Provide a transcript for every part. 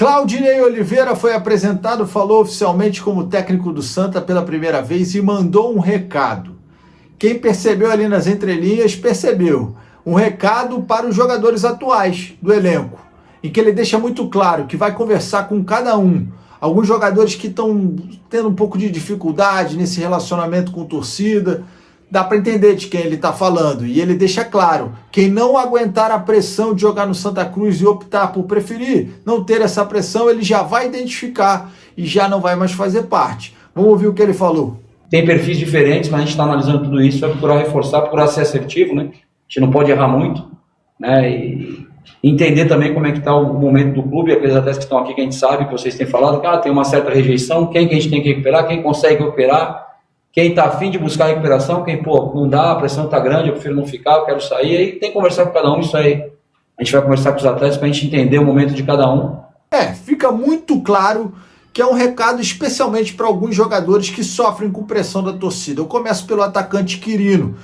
Claudinei Oliveira foi apresentado, falou oficialmente como técnico do Santa pela primeira vez e mandou um recado. Quem percebeu ali nas entrelinhas, percebeu. Um recado para os jogadores atuais do elenco, em que ele deixa muito claro que vai conversar com cada um. Alguns jogadores que estão tendo um pouco de dificuldade nesse relacionamento com torcida, dá para entender de quem ele está falando. E ele deixa claro, quem não aguentar a pressão de jogar no Santa Cruz e optar por preferir não ter essa pressão, ele já vai identificar e já não vai mais fazer parte. Vamos ouvir o que ele falou. Tem perfis diferentes, mas a gente está analisando tudo isso, vai procurar reforçar, procurar ser assertivo, né? A gente não pode errar muito, né? E entender também como é que está o momento do clube, aqueles atletas que estão aqui que a gente sabe, que vocês têm falado, que tem uma certa rejeição, quem que a gente tem que recuperar, quem consegue recuperar, quem está afim de buscar a recuperação, quem, não dá, a pressão está grande, eu prefiro não ficar, eu quero sair, aí tem que conversar com cada um, isso aí. A gente vai conversar com os atletas para a gente entender o momento de cada um. Fica muito claro que é um recado especialmente para alguns jogadores que sofrem com pressão da torcida. Eu começo pelo atacante Quirino,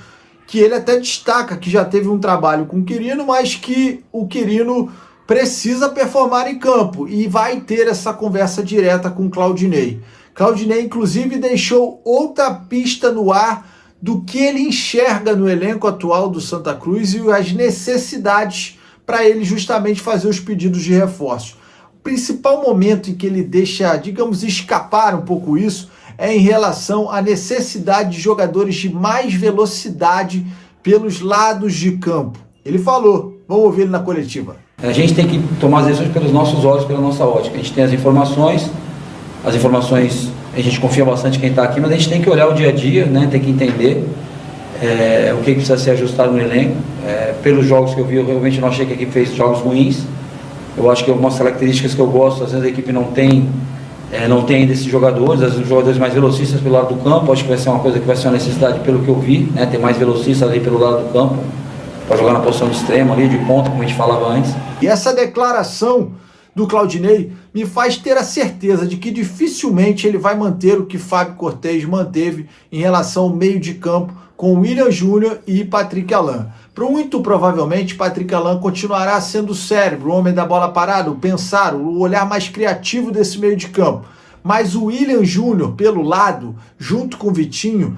que ele até destaca que já teve um trabalho com o Quirino, mas que o Quirino precisa performar em campo e vai ter essa conversa direta com o Claudinei. Claudinei, inclusive, deixou outra pista no ar do que ele enxerga no elenco atual do Santa Cruz e as necessidades para ele justamente fazer os pedidos de reforço. O principal momento em que ele deixa, digamos, escapar um pouco isso é em relação à necessidade de jogadores de mais velocidade pelos lados de campo. Ele falou, vamos ouvir ele na coletiva. A gente tem que tomar as decisões pelos nossos olhos, pela nossa ótica. A gente tem as informações a gente confia bastante em quem está aqui, mas a gente tem que olhar o dia a dia, né? Tem que entender o que precisa ser ajustado no elenco. Pelos jogos que eu vi, eu realmente não achei que a equipe fez jogos ruins. Eu acho que algumas características que eu gosto, às vezes a equipe não tem ainda esses jogadores, os jogadores mais velocistas pelo lado do campo. Acho que vai ser uma coisa que vai ser uma necessidade pelo que eu vi, né? Ter mais velocistas ali pelo lado do campo, para jogar na posição de extremo ali, de ponta, como a gente falava antes. E essa declaração do Claudinei me faz ter a certeza de que dificilmente ele vai manter o que Fábio Cortez manteve em relação ao meio de campo com William Júnior e Patrick Alain. Muito provavelmente Patrick Alain continuará sendo o cérebro, o homem da bola parada, o pensar, o olhar mais criativo desse meio de campo. Mas o William Júnior, pelo lado, junto com o Vitinho,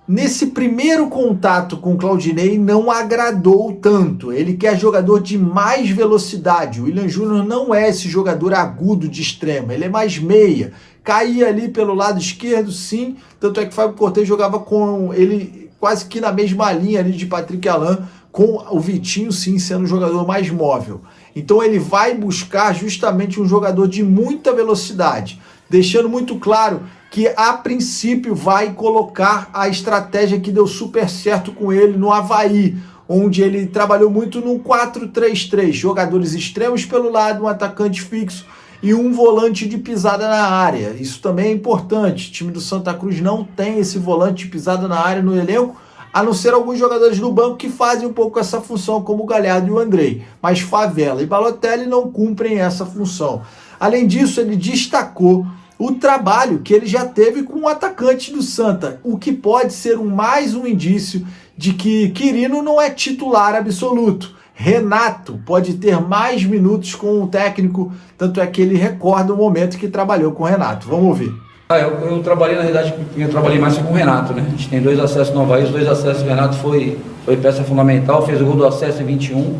nesse primeiro contato com o Claudinei não agradou tanto. Ele quer jogador de mais velocidade. O William Júnior não é esse jogador agudo de extrema, ele é mais meia. Caía ali pelo lado esquerdo, sim, tanto é que Fábio Cortez jogava com ele quase que na mesma linha ali de Patrick Alain, com o Vitinho, sim, sendo um jogador mais móvel. Então ele vai buscar justamente um jogador de muita velocidade, deixando muito claro que a princípio vai colocar a estratégia que deu super certo com ele no Avaí, onde ele trabalhou muito no 4-3-3, jogadores extremos pelo lado, um atacante fixo e um volante de pisada na área. Isso também é importante, o time do Santa Cruz não tem esse volante de pisada na área no elenco, a não ser alguns jogadores do banco que fazem um pouco essa função, como o Galhardo e o Andrei, mas Favela e Balotelli não cumprem essa função. Além disso, ele destacou o trabalho que ele já teve com o atacante do Santa, o que pode ser mais um indício de que Quirino não é titular absoluto. Renato pode ter mais minutos com o técnico, tanto é que ele recorda o momento que trabalhou com o Renato. Vamos ouvir. Eu trabalhei, na verdade, eu trabalhei mais com o Renato, né? A gente tem 2 acessos no Avaí, os 2 acessos do Renato foi peça fundamental, fez o gol do acesso em 21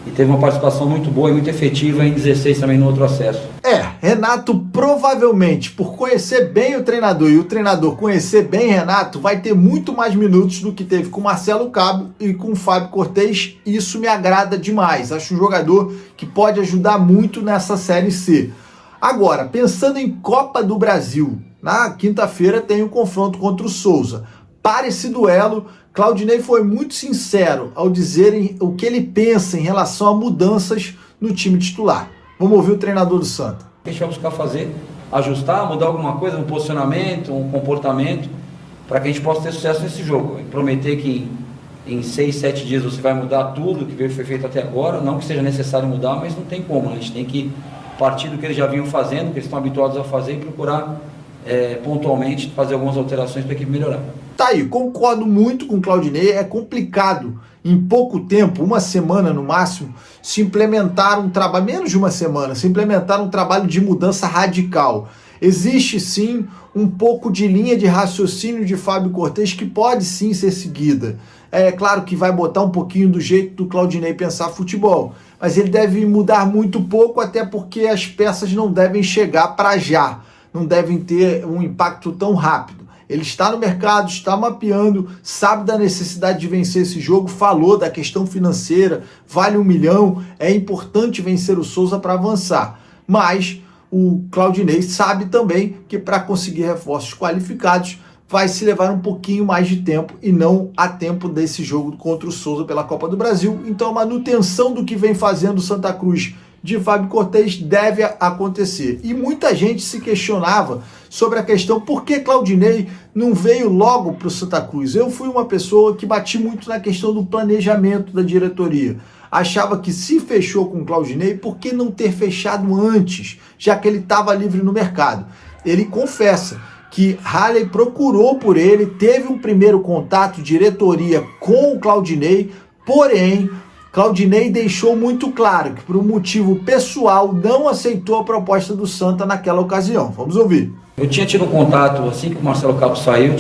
e teve uma participação muito boa e muito efetiva em 16 também no outro acesso. Renato provavelmente, por conhecer bem o treinador e o treinador conhecer bem Renato, vai ter muito mais minutos do que teve com Marcelo Cabo e com Fábio Cortez. Isso me agrada demais. Acho um jogador que pode ajudar muito nessa Série C. Agora, pensando em Copa do Brasil, na quinta-feira tem um confronto contra o Souza. Para esse duelo, Claudinei foi muito sincero ao dizer o que ele pensa em relação a mudanças no time titular. Vamos ouvir o treinador do Santa. A gente vai buscar fazer, ajustar, mudar alguma coisa, um posicionamento, um comportamento, para que a gente possa ter sucesso nesse jogo. E prometer que em 6, 7 dias você vai mudar tudo que foi feito até agora, não que seja necessário mudar, mas não tem como. A gente tem que partir do que eles já vinham fazendo, que eles estão habituados a fazer e procurar pontualmente fazer algumas alterações para a equipe melhorar. Tá aí, concordo muito com o Claudinei, é complicado em pouco tempo, uma semana no máximo, se implementar um trabalho, menos de uma semana, se implementar um trabalho de mudança radical. Existe sim um pouco de linha de raciocínio de Fábio Cortez que pode sim ser seguida. É claro que vai botar um pouquinho do jeito do Claudinei pensar futebol, mas ele deve mudar muito pouco, até porque as peças não devem chegar para já, não devem ter um impacto tão rápido. Ele está no mercado, está mapeando, sabe da necessidade de vencer esse jogo, falou da questão financeira, vale 1 milhão, é importante vencer o Souza para avançar. Mas o Claudinei sabe também que para conseguir reforços qualificados vai se levar um pouquinho mais de tempo e não a tempo desse jogo contra o Souza pela Copa do Brasil. Então a manutenção do que vem fazendo o Santa Cruz de Fábio Cortez deve acontecer. E muita gente se questionava sobre a questão por que Claudinei não veio logo para o Santa Cruz. Eu fui uma pessoa que bati muito na questão do planejamento da diretoria. Achava que se fechou com o Claudinei, por que não ter fechado antes, já que ele estava livre no mercado? Ele confessa que Halley procurou por ele, teve um primeiro contato, diretoria, com o Claudinei, porém Claudinei deixou muito claro que, por um motivo pessoal, não aceitou a proposta do Santa naquela ocasião. Vamos ouvir. Eu tinha tido um contato, assim que o Marcelo Cabo saiu,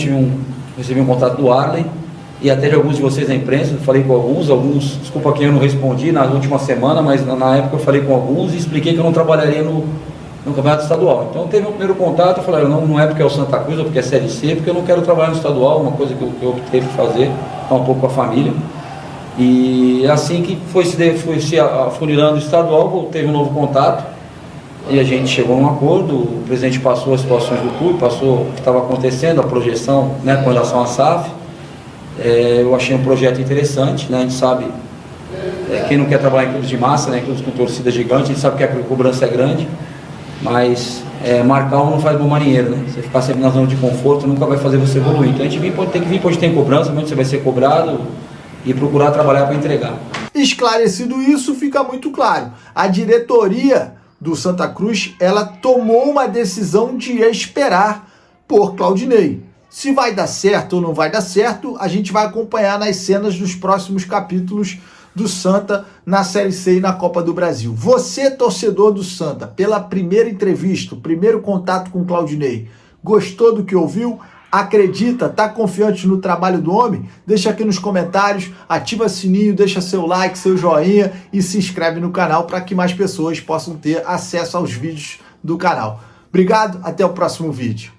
recebi um contato do Arley e até de alguns de vocês da imprensa. Eu falei com alguns, desculpa quem eu não respondi na última semana, mas na época eu falei com alguns e expliquei que eu não trabalharia no campeonato estadual. Então teve um primeiro contato, eu falei, não é porque é o Santa Cruz ou porque é Série C, porque eu não quero trabalhar no estadual, uma coisa que eu optei por fazer, estar um pouco com a família. E assim que foi se afunilando o estadual, teve um novo contato e a gente chegou a um acordo. O presidente passou as situações do clube, passou o que estava acontecendo, a projeção, né, com relação à SAF. Eu achei um projeto interessante, né? A gente sabe, quem não quer trabalhar em clubes de massa, né, clubes com torcida gigante, a gente sabe que a cobrança é grande, mas marcar um não faz bom marinheiro, né? Você ficar sempre na zona de conforto nunca vai fazer você evoluir. Então a gente tem que vir onde tem cobrança, onde você vai ser cobrado, e procurar trabalhar para entregar. Esclarecido isso, fica muito claro. A diretoria do Santa Cruz, ela tomou uma decisão de esperar por Claudinei. Se vai dar certo ou não vai dar certo, a gente vai acompanhar nas cenas dos próximos capítulos do Santa na Série C e na Copa do Brasil. Você, torcedor do Santa, pela primeira entrevista, o primeiro contato com Claudinei, gostou do que ouviu? Acredita, tá confiante no trabalho do homem? Deixa aqui nos comentários, ativa sininho, deixa seu like, seu joinha e se inscreve no canal para que mais pessoas possam ter acesso aos vídeos do canal. Obrigado, até o próximo vídeo.